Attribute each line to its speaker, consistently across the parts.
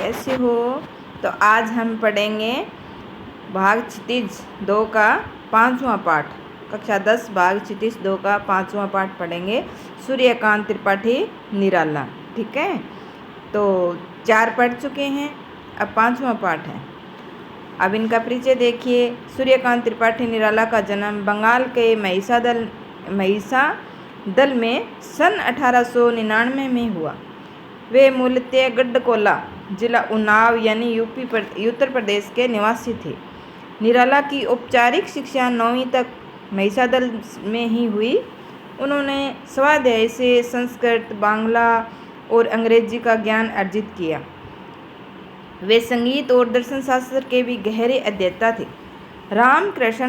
Speaker 1: कैसे हो। तो आज हम पढ़ेंगे भाग क्षितिज 2 का 5वां पाठ। कक्षा 10 भाग क्षितिज 2 का 5वां पाठ पढ़ेंगे। सूर्यकांत त्रिपाठी निराला। ठीक है, तो 4 पढ़ चुके हैं, अब 5वां पाठ है। अब इनका परिचय देखिए। सूर्यकांत त्रिपाठी निराला का जन्म बंगाल के महिसादल में सन 1899 में हुआ। वे मूलतः गढ़कोला जिला उन्नाव यानी उत्तर प्रदेश के निवासी थे। निराला की औपचारिक शिक्षा 9वीं तक महिसादल में ही हुई। उन्होंने स्वाध्याय से संस्कृत, बांग्ला और अंग्रेजी का ज्ञान अर्जित किया। वे संगीत और दर्शन शास्त्र के भी गहरे अध्येता थे। रामकृष्ण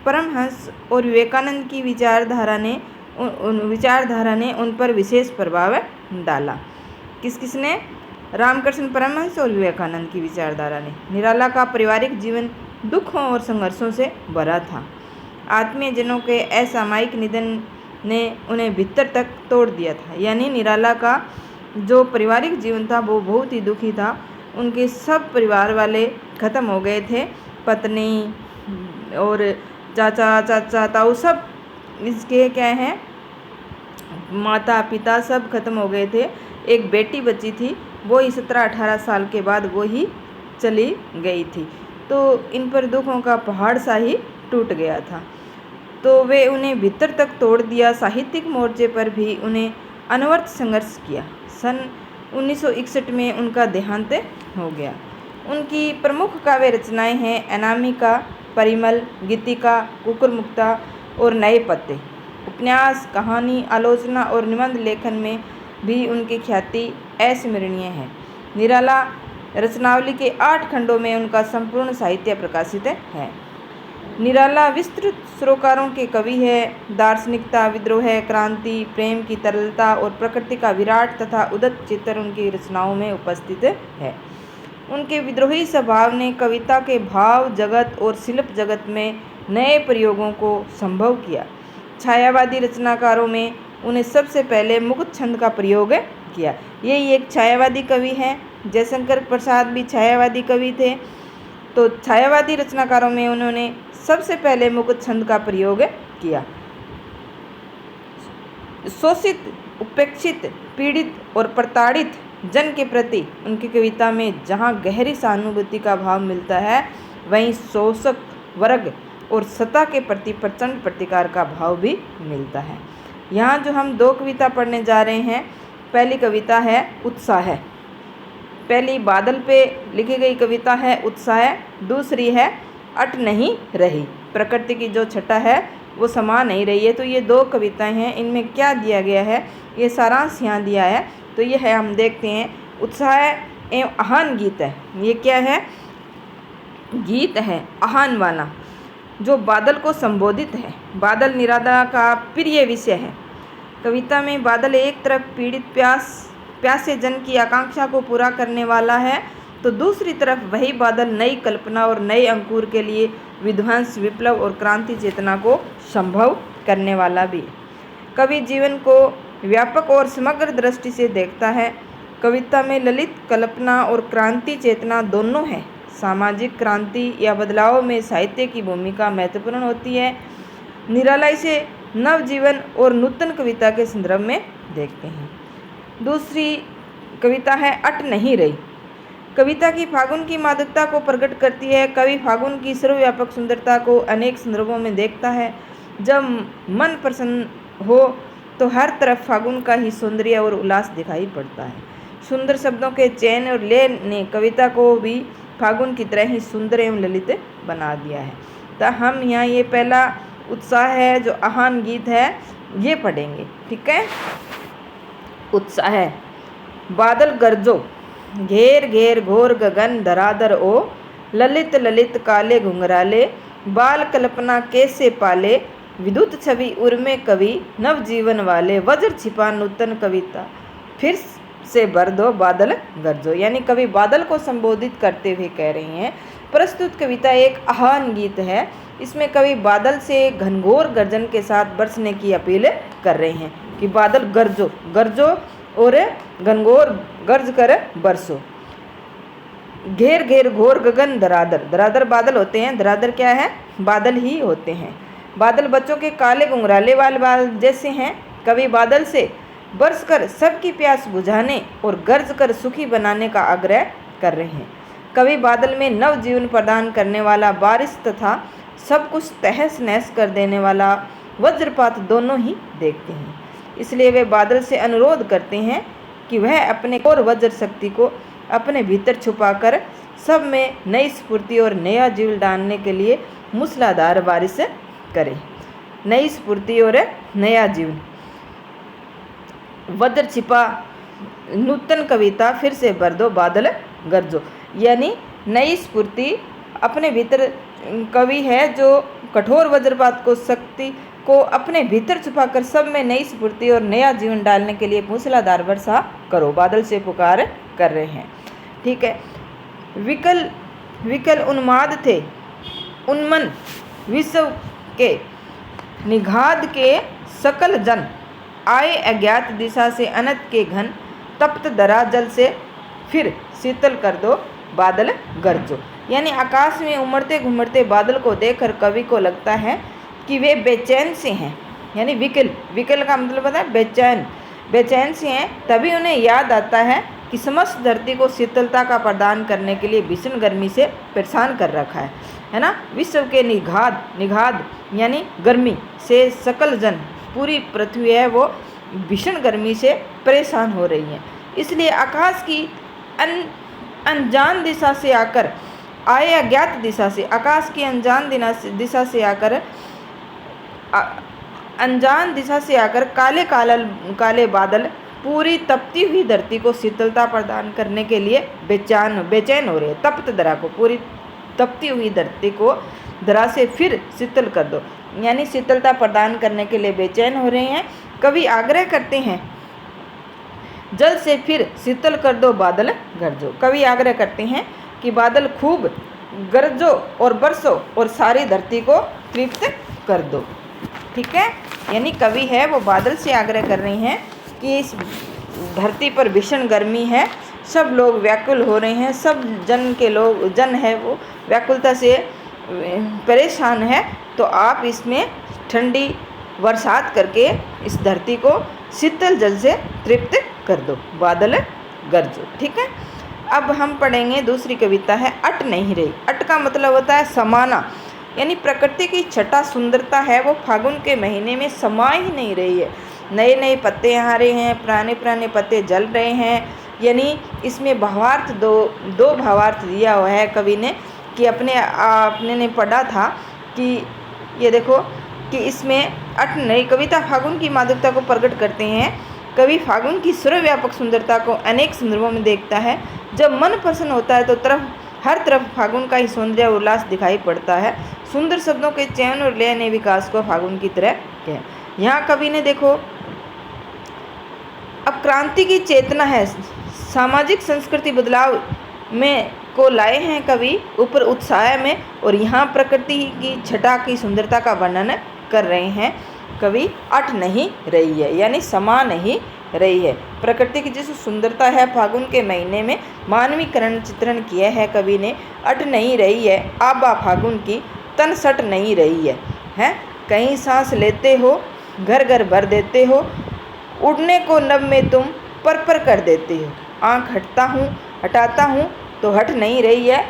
Speaker 1: परमहंस और विवेकानंद की विचारधारा ने उन पर विशेष प्रभाव डाला। किसने? रामकृष्ण परमहंस और विवेकानंद की विचारधारा ने। निराला का पारिवारिक जीवन दुखों और संघर्षों से भरा था। आत्मीयजनों के असामयिक निधन ने उन्हें भीतर तक तोड़ दिया था। यानी निराला का जो पारिवारिक जीवन था वो बहुत ही दुखी था। उनके सब परिवार वाले ख़त्म हो गए थे। पत्नी और चाचा ताऊ सब इसके क्या हैं, माता पिता सब खत्म हो गए थे। एक बेटी बची थी, वो ही 17-18 साल के बाद वो ही चली गई थी। तो इन पर दुखों का पहाड़ सा ही टूट गया था। तो वे उन्हें भीतर तक तोड़ दिया। साहित्यिक मोर्चे पर भी उन्हें अनवरत संघर्ष किया। सन 1961 में उनका देहांत हो गया। उनकी प्रमुख काव्य रचनाएं हैं अनामिका, परिमल, गीतिका, कुकुरमुक्ता और नए पत्ते। उपन्यास, कहानी, आलोचना और निबंध लेखन में भी उनकी ख्याति अस्मरणीय है। निराला रचनावली के 8 खंडों में उनका संपूर्ण साहित्य प्रकाशित है। निराला विस्तृत सरोकारों के कवि है। दार्शनिकता, विद्रोह, क्रांति, प्रेम की तरलता और प्रकृति का विराट तथा उदात्त चित्र उनकी रचनाओं में उपस्थित है। उनके विद्रोही स्वभाव ने कविता के भाव जगत और शिल्प जगत में नए प्रयोगों को संभव किया। छायावादी रचनाकारों में उन्हें सबसे पहले मुक्त छंद का प्रयोग किया। यही एक छायावादी कवि हैं। जयशंकर प्रसाद भी छायावादी कवि थे। तो छायावादी रचनाकारों में उन्होंने सबसे पहले मुक्त छंद का प्रयोग किया। शोषित, उपेक्षित, पीड़ित और प्रताड़ित जन के प्रति उनकी कविता में जहाँ गहरी सहानुभूति का भाव मिलता है, वहीं शोषक वर्ग और सत्ता के प्रति प्रचंड प्रतिकार का भाव भी मिलता है। यहाँ जो हम 2 कविता पढ़ने जा रहे हैं, पहली कविता है उत्साह। पहली बादल पे लिखी गई कविता है उत्साह। दूसरी है अट नहीं रही। प्रकृति की जो छटा है वो समा नहीं रही है। तो ये 2 कविताएं हैं। इनमें क्या दिया गया है, ये सारांश यहाँ दिया है। तो ये है, हम देखते हैं। उत्साह एवं आह्वान गीत है। ये क्या है? गीत है आह्वान वाला, जो बादल को संबोधित है। बादल निराला का प्रिय विषय है। कविता में बादल एक तरफ पीड़ित प्यासे जन की आकांक्षा को पूरा करने वाला है, तो दूसरी तरफ वही बादल नई कल्पना और नए अंकुर के लिए विध्वंस, विप्लव और क्रांति चेतना को संभव करने वाला भी। कवि जीवन को व्यापक और समग्र दृष्टि से देखता है। कविता में ललित कल्पना और क्रांति चेतना दोनों है। सामाजिक क्रांति या बदलाव में साहित्य की भूमिका महत्वपूर्ण होती है। निराला इसे नवजीवन और नूतन कविता के संदर्भ में देखते हैं। दूसरी कविता है अट नहीं रही। कविता की फागुन की मादकता को प्रकट करती है। कवि फागुन की सर्वव्यापक सुंदरता को अनेक संदर्भों में देखता है। जब मन प्रसन्न हो तो हर तरफ फागुन का ही सौंदर्य और उल्लास दिखाई पड़ता है। सुंदर शब्दों के चयन और लय ने कविता को भी फागुन की तरह ही सुंदर एवं ललित बना दिया है। तो हम यहाँ ये पहला उत्साह है, जो आह्वान गीत है, ये पढ़ेंगे। ठीक है। उत्साह। बादल गरजो, घेर घेर घोर गगन धराधर ओ, ललित ललित काले घुंघराले, बाल कल्पना कैसे पाले, विद्युत छवि उर्मे कवि नवजीवन वाले, वज्र छिपा नूतन कविता फिर से भर दो बादल गरजो। यानी कवि बादल को संबोधित करते हुए कह रही हैं। प्रस्तुत कविता एक आह्वान गीत है। इसमें कवि बादल से घनघोर गर्जन के साथ बरसने की अपील कर रहे हैं कि बादल गरजो, गरजो और घनघोर गर्ज कर बरसो। घेर घेर घोर गगन धराधर, धराधर बादल होते हैं, धराधर क्या है, बादल ही होते हैं। बादल बच्चों के काले घुंघराले वाले बाल जैसे हैं। कवि बादल से बरस कर सबकी प्यास बुझाने और गरज कर सुखी बनाने का आग्रह कर रहे हैं। कवि बादल में नव जीवन प्रदान करने वाला बारिश तथा सब कुछ तहस नहस कर देने वाला वज्रपात दोनों ही देखते हैं। इसलिए वे बादल से अनुरोध करते हैं कि वह अपने और वज्र शक्ति को अपने भीतर छुपाकर सब में नई स्फूर्ति और नया जीवन डालने के लिए मूसलाधार बारिश करे। नई स्फूर्ति और नया जीवन, वज्र छिपा नूतन कविता फिर से भर दो बादल गरजो, यानी नई स्फूर्ति अपने भीतर। कवि है जो कठोर वज्रपात को शक्ति को अपने भीतर छुपाकर सब में नई स्फूर्ति और नया जीवन डालने के लिए मूसलाधार वर्षा करो, बादल से पुकार कर रहे हैं। ठीक है। विकल विकल उन्माद थे उन्मन विश्व के निघाद के सकल जन, आए अज्ञात दिशा से अनंत के घन, तप्त धरा जल से फिर शीतल कर दो बादल गरजो। यानी आकाश में उमड़ते घुमड़ते बादल को देखकर कवि को लगता है कि वे बेचैन से हैं, यानी विकल, विकल का मतलब होता है बेचैन, बेचैन से हैं। तभी उन्हें याद आता है कि समस्त धरती को शीतलता का प्रदान करने के लिए भीषण गर्मी से परेशान कर रखा है ना। विश्व के निघाद, निघाद यानी गर्मी से सकल जन, पूरी पृथ्वी है वो भीषण गर्मी से परेशान हो रही है। इसलिए आकाश की अनजान दिशा से आकर, आए अज्ञात दिशा से, आकाश की अनजान दिशा से आकर, अनजान दिशा से आकर काले काले बादल पूरी तपती हुई धरती को शीतलता प्रदान करने के लिए बेचैन हो रहे हैं। तप्त धरा को, पूरी तपती हुई धरती को धरा से फिर शीतल कर दो, यानी शीतलता प्रदान करने के लिए बेचैन हो रहे हैं। कवि आग्रह करते हैं जल से फिर शीतल कर दो बादल गरजो। कवि आग्रह करते हैं कि बादल खूब गरजो और बरसो और सारी धरती को तृप्त कर दो। ठीक है। यानी कवि है वो बादल से आग्रह कर रही हैं कि इस धरती पर भीषण गर्मी है, सब लोग व्याकुल हो रहे हैं, सब जन है वो व्याकुलता से परेशान है, तो आप इसमें ठंडी बरसात करके इस धरती को शीतल जल से तृप्त कर दो बादल गरजो। ठीक है। अब हम पढ़ेंगे दूसरी कविता है अट नहीं रही। अट का मतलब होता है समाना, यानी प्रकृति की छटा सुंदरता है वो फागुन के महीने में समा ही नहीं रही है। नए नए पत्ते आ रहे हैं, पुराने पुराने पत्ते जल रहे हैं। यानी इसमें भावार्थ दो भावार्थ दिया हुआ है कवि ने, कि आपने ने पढ़ा था कि ये देखो कि इसमें अट नहीं, कविता फागुन की मादकता को प्रकट करते हैं। कवि फागुन की सर्वव्यापक सुंदरता को अनेक संदर्भों में देखता है। जब मन प्रसन्न होता है तो हर तरफ फागुन का ही सौंदर्य और उल्लास दिखाई पड़ता है। सुंदर शब्दों के चयन और लय ने विकास को फागुन की तरह किया। यहाँ कवि ने देखो अब क्रांति की चेतना है, सामाजिक संस्कृति बदलाव में को लाए हैं कवि ऊपर उत्साह में, और यहाँ प्रकृति की छटा की सुंदरता का वर्णन कर रहे हैं। कवि अट नहीं रही है, यानी समा नहीं रही है। प्रकृति की जिस सुंदरता है फागुन के महीने में मानवीकरण चित्रण किया है कवि ने। अट नहीं रही है आबा फागुन की, तन सट नहीं रही है। कहीं सांस लेते हो घर घर भर देते हो, उड़ने को नभ में तुम पर कर देते हो। आँख हटाता हूँ तो हट नहीं रही है।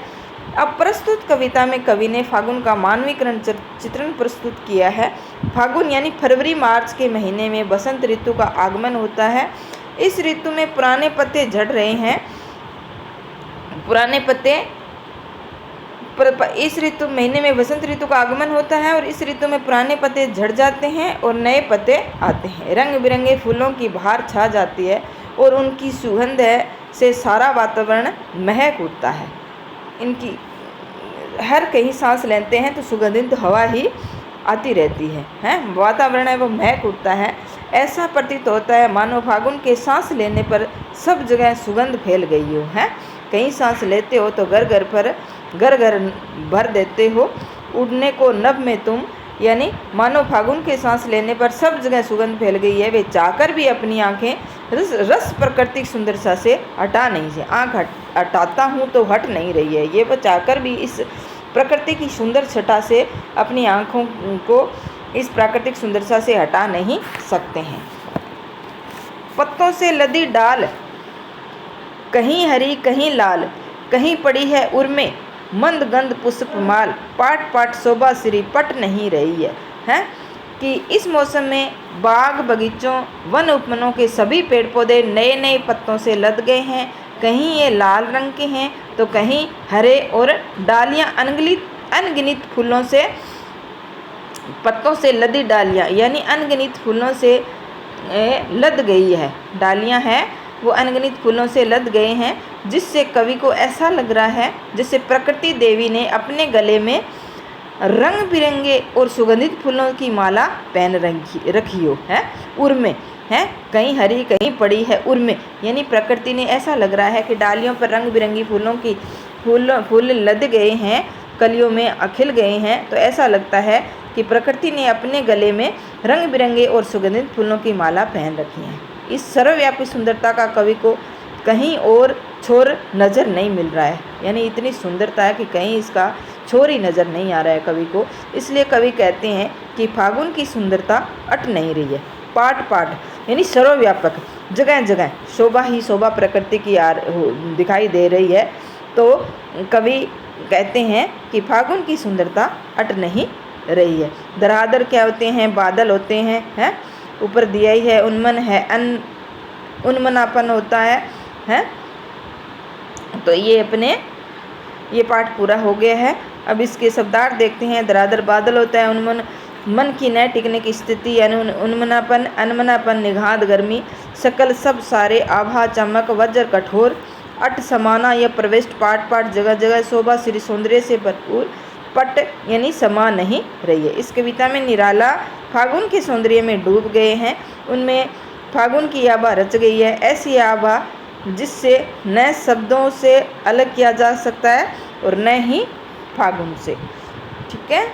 Speaker 1: अब प्रस्तुत कविता में कवि ने फागुन का मानवीकरण चित्रण प्रस्तुत किया है। फागुन यानी फरवरी मार्च के महीने में बसंत ऋतु का आगमन होता है। इस ऋतु में पुराने पत्ते झड़ रहे हैं, इस ऋतु महीने में बसंत ऋतु का आगमन होता है और इस ऋतु में पुराने पत्ते झड़ जाते हैं और नए पत्ते आते हैं। रंग बिरंगे फूलों की बहार छा जाती है और उनकी सुगंध से सारा वातावरण महक उठता है। इनकी हर कहीं सांस लेते हैं तो सुगंधित हवा ही आती रहती है वातावरण है वो महक उठता है। ऐसा प्रतीत होता है मानो फागुन के सांस लेने पर सब जगह सुगंध फैल गई हो। कहीं सांस लेते हो तो घर घर भर देते हो। उड़ने को नभ में तुम, यानी मानो फागुन के सांस लेने पर सब जगह सुगंध फैल गई है। वे चाहकर भी अपनी आंखें रस प्राकृतिक सुंदरता से हटा नहीं है। आँख हटाता हूँ तो हट नहीं रही है। ये वो चाहकर भी इस प्रकृति की सुंदर छटा से अपनी आँखों को इस प्राकृतिक सुंदरता से हटा नहीं सकते हैं। पत्तों से लदी डाल, कहीं हरी कहीं लाल, कहीं पड़ी है उर्मे मंद गंध पुष्प माल, पाट पाट शोभा श्री पट नहीं रही है कि इस मौसम में बाग बगीचों वन उपवनों के सभी पेड़ पौधे नए नए पत्तों से लद गए हैं। कहीं ये लाल रंग के हैं तो कहीं हरे, और डालियां अनगिनत फूलों से, पत्तों से लदी डालियां यानी अनगिनत फूलों से लद गई है। डालियां हैं वो अनगिनत फूलों से लद गए हैं, जिससे कवि को ऐसा लग रहा है जैसे प्रकृति देवी ने अपने गले में रंग बिरंगे और सुगंधित फूलों की माला पहन रखी हो है। उर्मे है, कहीं हरी कहीं पड़ी है उर्मे, यानी प्रकृति ने ऐसा लग रहा है कि डालियों पर रंग बिरंगी फूलों की फूल लद गए हैं, कलियों में खिल गए हैं। तो ऐसा लगता है कि प्रकृति ने अपने गले में रंग बिरंगे और सुगंधित फूलों की माला पहन रखी है। इस सर्वव्यापी सुंदरता का कवि को कहीं और छोर नज़र नहीं मिल रहा है, यानी इतनी सुंदरता है कि कहीं इसका छोर ही नज़र नहीं आ रहा है कवि को। इसलिए कवि कहते हैं कि फागुन की सुंदरता अट नहीं रही है। पाट पाट यानी सर्वव्यापक, जगह जगह शोभा ही शोभा प्रकृति की दिखाई दे रही है। तो कवि कहते हैं कि फागुन की सुंदरता अट नहीं रही है। धराधर क्या होते हैं? बादल होते हैं, ऊपर दिया ही है। उन्मन है, उन्मनापन होता है। तो ये पाठ पूरा हो गया है। अब इसके शब्दार्थ देखते हैं। धराधर बादल होता है, उन्मन मन की न टिकने की स्थिति यानी उन्मनापन, अनमनापन निघात गर्मी, सकल सब सारे, आभा चमक, वज्र कठोर, अट समाना या प्रविष्ट, पाट पाट जगह जगह, शोभा श्री सौंदर्य से भरपूर, पट यानी समा नहीं रही है। इस कविता में निराला फागुन के सौंदर्य में डूब गए हैं। उनमें फागुन की आभा रच गई है, ऐसी आभा जिससे न शब्दों से अलग किया जा सकता है और न ही फागुन से। ठीक है।